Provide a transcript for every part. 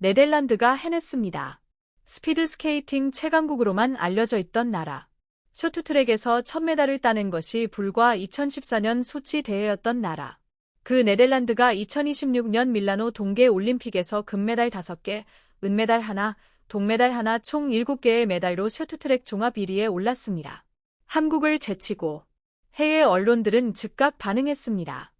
네덜란드가 해냈습니다. 스피드 스케이팅 최강국으로만 알려져 있던 나라. 쇼트트랙에서 첫 메달을 따낸 것이 불과 2014년 소치 대회였던 나라. 그 네덜란드가 2026년 밀라노 동계올림픽에서 금메달 5개, 은메달 1, 동메달 1 총 7개의 메달로 쇼트트랙 종합 1위에 올랐습니다. 한국을 제치고 해외 언론들은 즉각 반응했습니다.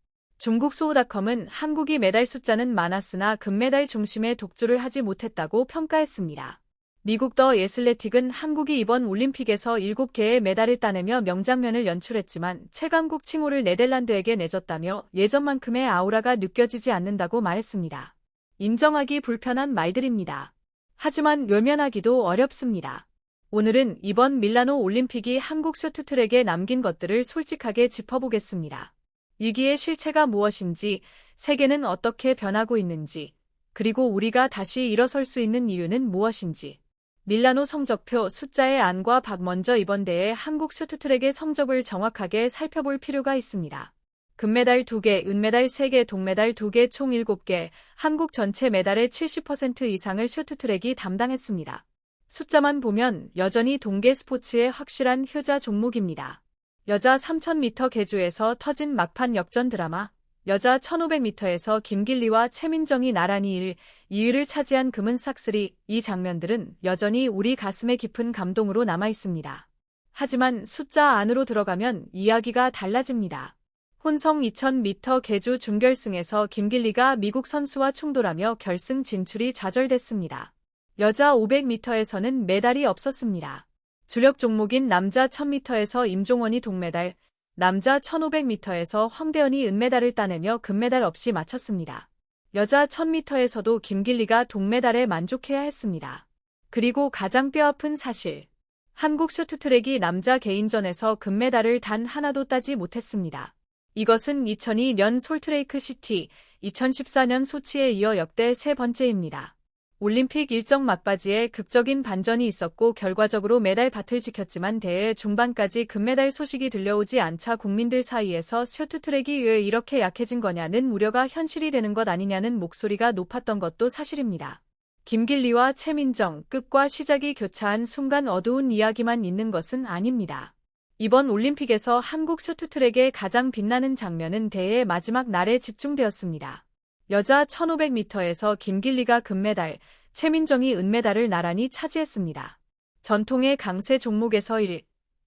중국 소우닷컴은 한국이 메달 숫자는 많았으나 금메달 중심의 독주를 하지 못했다고 평가했습니다. 미국 더 애슬레틱은 한국이 이번 올림픽에서 7개의 메달을 따내며 명장면을 연출했지만 최강국 칭호를 네덜란드에게 내줬다며 예전만큼의 아우라가 느껴지지 않는다고 말했습니다. 인정하기 불편한 말들입니다. 하지만 외면하기도 어렵습니다. 오늘은 이번 밀라노 올림픽이 한국 쇼트트랙에 남긴 것들을 솔직하게 짚어보겠습니다. 위기의 실체가 무엇인지, 세계는 어떻게 변하고 있는지, 그리고 우리가 다시 일어설 수 있는 이유는 무엇인지. 밀라노 성적표 숫자의 안과 박 먼저 이번 대회 한국 쇼트트랙의 성적을 정확하게 살펴볼 필요가 있습니다. 금메달 2개, 은메달 3개, 동메달 2개 총 7개, 한국 전체 메달의 70% 이상을 쇼트트랙이 담당했습니다. 숫자만 보면 여전히 동계 스포츠의 확실한 효자 종목입니다. 여자 3000m 계주에서 터진 막판 역전 드라마, 여자 1500m에서 김길리와 최민정이 나란히 1, 2위를 차지한 금은 싹쓸이, 이 장면들은 여전히 우리 가슴에 깊은 감동으로 남아있습니다. 하지만 숫자 안으로 들어가면 이야기가 달라집니다. 혼성 2000m 계주 준결승에서 김길리가 미국 선수와 충돌하며 결승 진출이 좌절됐습니다. 여자 500m에서는 메달이 없었습니다. 주력 종목인 남자 1000m에서 임종원이 동메달, 남자 1500m에서 황대현이 은메달을 따내며 금메달 없이 마쳤습니다. 여자 1000m에서도 김길리가 동메달에 만족해야 했습니다. 그리고 가장 뼈아픈 사실. 한국 쇼트트랙이 남자 개인전에서 금메달을 단 하나도 따지 못했습니다. 이것은 2002년 솔트레이크 시티, 2014년 소치에 이어 역대 세 번째입니다. 올림픽 일정 막바지에 극적인 반전이 있었고 결과적으로 메달 밭을 지켰지만 대회 중반까지 금메달 소식이 들려오지 않자 국민들 사이에서 쇼트트랙이 왜 이렇게 약해진 거냐는 우려가 현실이 되는 것 아니냐는 목소리가 높았던 것도 사실입니다. 김길리와 최민정, 끝과 시작이 교차한 순간 어두운 이야기만 있는 것은 아닙니다. 이번 올림픽에서 한국 쇼트트랙의 가장 빛나는 장면은 대회 마지막 날에 집중되었습니다. 여자 1500m에서 김길리가 금메달, 최민정이 은메달을 나란히 차지했습니다. 전통의 강세 종목에서 1,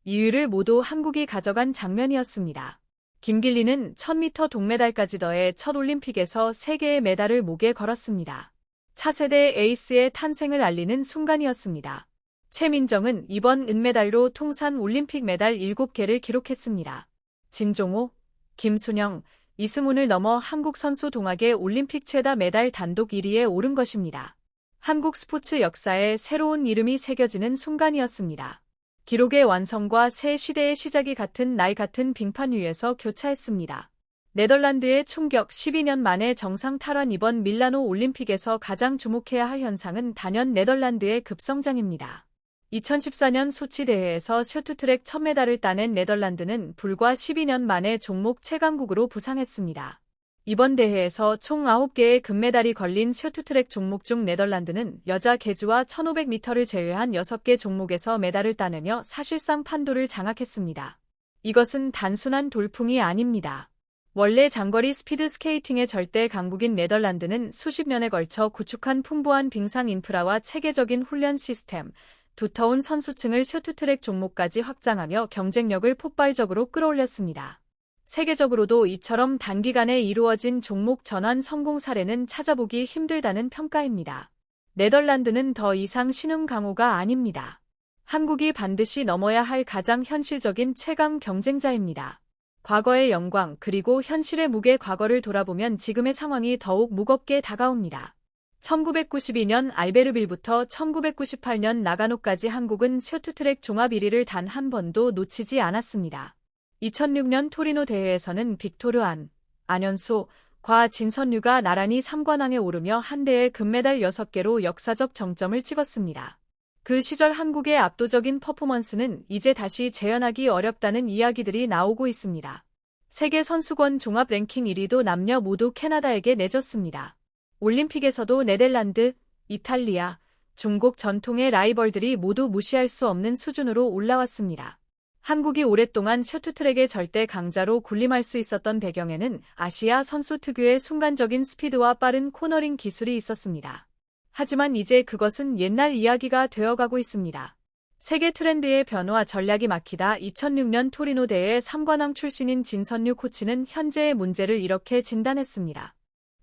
2위를 모두 한국이 가져간 장면이었습니다. 김길리는 1000m 동메달까지 더해 첫 올림픽에서 3개의 메달을 목에 걸었습니다. 차세대 에이스의 탄생을 알리는 순간이었습니다. 최민정은 이번 은메달로 통산 올림픽 메달 7개를 기록했습니다. 진종호, 김순영, 이승훈을 넘어 한국 선수 동학의 올림픽 최다 메달 단독 1위에 오른 것입니다. 한국 스포츠 역사에 새로운 이름이 새겨지는 순간이었습니다. 기록의 완성과 새 시대의 시작이 같은 날 같은 빙판 위에서 교차했습니다. 네덜란드의 충격 12년 만에 정상 탈환. 이번 밀라노 올림픽에서 가장 주목해야 할 현상은 단연 네덜란드의 급성장입니다. 2014년 소치 대회에서 쇼트트랙 첫 메달을 따낸 네덜란드는 불과 12년 만에 종목 최강국으로 부상했습니다. 이번 대회에서 총 9개의 금메달이 걸린 쇼트트랙 종목 중 네덜란드는 여자 계주와 1500m를 제외한 6개 종목에서 메달을 따내며 사실상 판도를 장악했습니다. 이것은 단순한 돌풍이 아닙니다. 원래 장거리 스피드 스케이팅의 절대 강국인 네덜란드는 수십 년에 걸쳐 구축한 풍부한 빙상 인프라와 체계적인 훈련 시스템, 두터운 선수층을 쇼트트랙 종목까지 확장하며 경쟁력을 폭발적으로 끌어올렸습니다. 세계적으로도 이처럼 단기간에 이루어진 종목 전환 성공 사례는 찾아보기 힘들다는 평가입니다. 네덜란드는 더 이상 신흥 강호가 아닙니다. 한국이 반드시 넘어야 할 가장 현실적인 최강 경쟁자입니다. 과거의 영광 그리고 현실의 무게. 과거를 돌아보면 지금의 상황이 더욱 무겁게 다가옵니다. 1992년 알베르빌부터 1998년 나가노까지 한국은 쇼트트랙 종합 1위를 단 한 번도 놓치지 않았습니다. 2006년 토리노 대회에서는 빅토르 안현소, 진선유가 나란히 3관왕에 오르며 한 대의 금메달 6개로 역사적 정점을 찍었습니다. 그 시절 한국의 압도적인 퍼포먼스는 이제 다시 재현하기 어렵다는 이야기들이 나오고 있습니다. 세계 선수권 종합 랭킹 1위도 남녀 모두 캐나다에게 내줬습니다. 올림픽에서도 네덜란드, 이탈리아, 중국 전통의 라이벌들이 모두 무시할 수 없는 수준으로 올라왔습니다. 한국이 오랫동안 쇼트트랙의 절대 강자로 군림할 수 있었던 배경에는 아시아 선수 특유의 순간적인 스피드와 빠른 코너링 기술이 있었습니다. 하지만 이제 그것은 옛날 이야기가 되어가고 있습니다. 세계 트렌드의 변화 전략이 막히다. 2006년 토리노 대회 3관왕 출신인 진선유 코치는 현재의 문제를 이렇게 진단했습니다.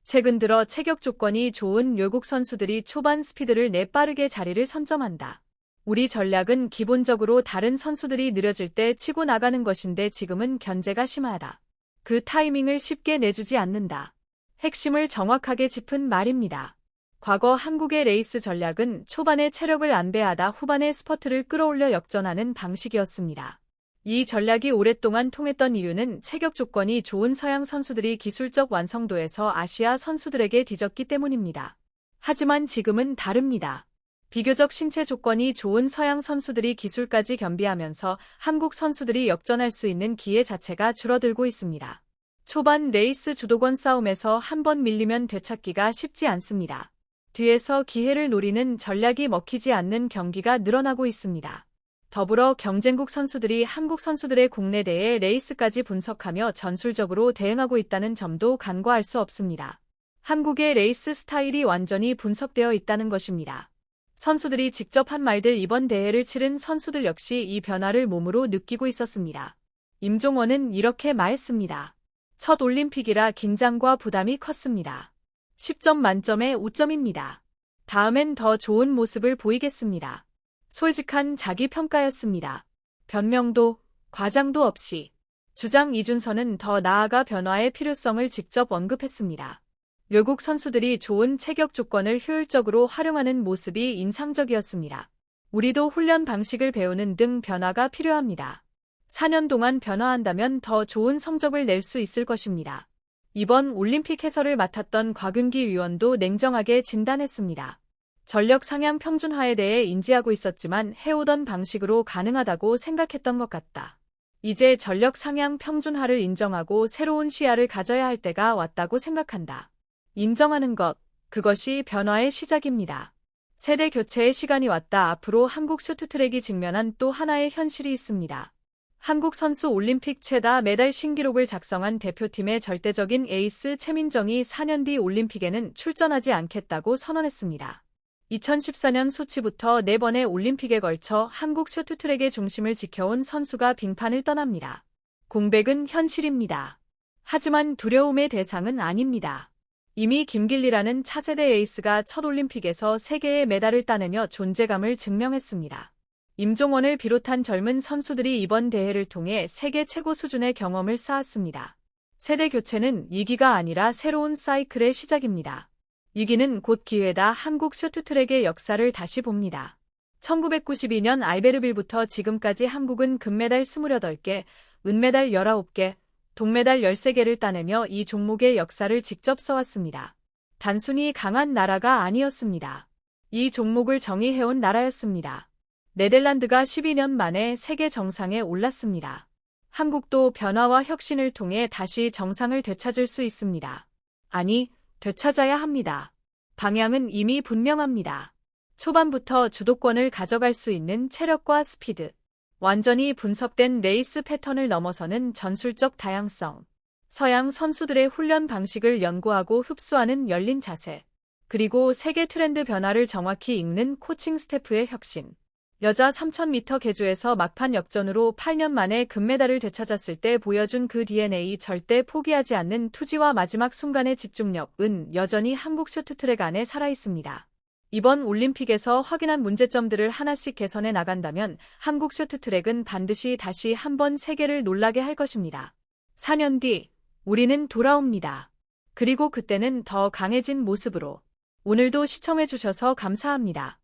최근 들어 체격 조건이 좋은 외국 선수들이 초반 스피드를 내 빠르게 자리를 선점한다. 우리 전략은 기본적으로 다른 선수들이 느려질 때 치고 나가는 것인데 지금은 견제가 심하다. 그 타이밍을 쉽게 내주지 않는다. 핵심을 정확하게 짚은 말입니다. 과거 한국의 레이스 전략은 초반에 체력을 안배하다 후반에 스퍼트를 끌어올려 역전하는 방식이었습니다. 이 전략이 오랫동안 통했던 이유는 체격 조건이 좋은 서양 선수들이 기술적 완성도에서 아시아 선수들에게 뒤졌기 때문입니다. 하지만 지금은 다릅니다. 비교적 신체 조건이 좋은 서양 선수들이 기술까지 겸비하면서 한국 선수들이 역전할 수 있는 기회 자체가 줄어들고 있습니다. 초반 레이스 주도권 싸움에서 한 번 밀리면 되찾기가 쉽지 않습니다. 뒤에서 기회를 노리는 전략이 먹히지 않는 경기가 늘어나고 있습니다. 더불어 경쟁국 선수들이 한국 선수들의 국내 대회 레이스까지 분석하며 전술적으로 대응하고 있다는 점도 간과할 수 없습니다. 한국의 레이스 스타일이 완전히 분석되어 있다는 것입니다. 선수들이 직접 한 말들 이번 대회를 치른 선수들 역시 이 변화를 몸으로 느끼고 있었습니다. 임종원은 이렇게 말했습니다. 첫 올림픽이라 긴장과 부담이 컸습니다. 10점 만점에 5점입니다. 다음엔 더 좋은 모습을 보이겠습니다. 솔직한 자기평가였습니다. 변명도, 과장도 없이. 주장 이준서는 더 나아가 변화의 필요성을 직접 언급했습니다. 외국 선수들이 좋은 체격 조건을 효율적으로 활용하는 모습이 인상적이었습니다. 우리도 훈련 방식을 배우는 등 변화가 필요합니다. 4년 동안 변화한다면 더 좋은 성적을 낼 수 있을 것입니다. 이번 올림픽 해설을 맡았던 곽윤기 위원도 냉정하게 진단했습니다. 전력 상향 평준화에 대해 인지하고 있었지만 해오던 방식으로 가능하다고 생각했던 것 같다. 이제 전력 상향 평준화를 인정하고 새로운 시야를 가져야 할 때가 왔다고 생각한다. 인정하는 것, 그것이 변화의 시작입니다. 세대 교체의 시간이 왔다. 앞으로 한국 쇼트트랙이 직면한 또 하나의 현실이 있습니다. 한국 선수 올림픽 최다 메달 신기록을 작성한 대표팀의 절대적인 에이스 최민정이 4년 뒤 올림픽에는 출전하지 않겠다고 선언했습니다. 2014년 소치부터 4번의 올림픽에 걸쳐 한국 쇼트트랙의 중심을 지켜온 선수가 빙판을 떠납니다. 공백은 현실입니다. 하지만 두려움의 대상은 아닙니다. 이미 김길리라는 차세대 에이스가 첫 올림픽에서 3개의 메달을 따내며 존재감을 증명했습니다. 임종원을 비롯한 젊은 선수들이 이번 대회를 통해 세계 최고 수준의 경험을 쌓았습니다. 세대 교체는 위기가 아니라 새로운 사이클의 시작입니다. 위기는 곧 기회다. 한국 쇼트트랙의 역사를 다시 봅니다. 1992년 알베르빌부터 지금까지 한국은 금메달 28개, 은메달 19개, 동메달 13개를 따내며 이 종목의 역사를 직접 써왔습니다. 단순히 강한 나라가 아니었습니다. 이 종목을 정의해온 나라였습니다. 네덜란드가 12년 만에 세계 정상에 올랐습니다. 한국도 변화와 혁신을 통해 다시 정상을 되찾을 수 있습니다. 아니, 되찾아야 합니다. 방향은 이미 분명합니다. 초반부터 주도권을 가져갈 수 있는 체력과 스피드, 완전히 분석된 레이스 패턴을 넘어서는 전술적 다양성, 서양 선수들의 훈련 방식을 연구하고 흡수하는 열린 자세, 그리고 세계 트렌드 변화를 정확히 읽는 코칭 스태프의 혁신. 여자 3000m 계주에서 막판 역전으로 8년 만에 금메달을 되찾았을 때 보여준 그 DNA, 절대 포기하지 않는 투지와 마지막 순간의 집중력은 여전히 한국 쇼트트랙 안에 살아있습니다. 이번 올림픽에서 확인한 문제점들을 하나씩 개선해 나간다면 한국 쇼트트랙은 반드시 다시 한번 세계를 놀라게 할 것입니다. 4년 뒤 우리는 돌아옵니다. 그리고 그때는 더 강해진 모습으로. 오늘도 시청해주셔서 감사합니다.